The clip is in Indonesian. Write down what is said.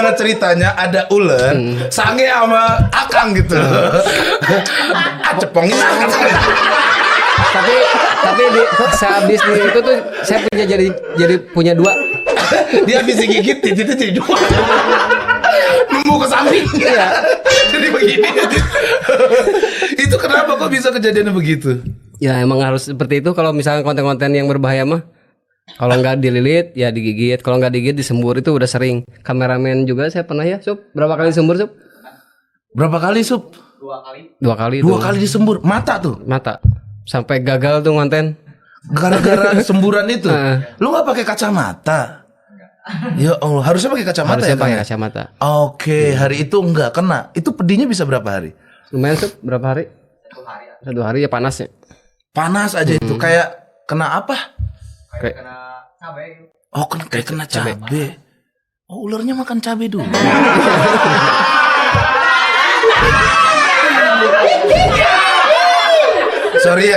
gimana ceritanya ada ular, sange sama akang gitu. Cepongin akang. tapi sehabis itu tuh saya punya dua. Dia habis digigit, titiknya jadi dua. Nemu ke samping. Iya. Jadi begini. Itu kenapa kok bisa kejadiannya begitu? Ya emang harus seperti itu kalau misalnya konten-konten yang berbahaya mah. Kalau nggak dililit ya digigit, kalau nggak digigit disembur itu udah sering. Kameramen juga saya pernah ya, Sup. Berapa kali disembur, Sup? Berapa kali, Sup? 2 kali. Dua kali disembur. Mata tuh. Mata. Sampai gagal tuh konten. Gara-gara semburan itu. Lu nggak pakai kacamata? Ya Allah, harusnya pakai kacamata. Harusnya ya, pakai Kang? kacamata. Oke, hari itu enggak kena. Itu pedihnya bisa berapa hari? Lumayan, Sup. Berapa hari? 1 hari ya panasnya. Panas aja itu. Kayak kena apa? Kayak cabai. Oh, kayak kena cabe. Oh, ularnya makan cabe dulu. Sorry ya.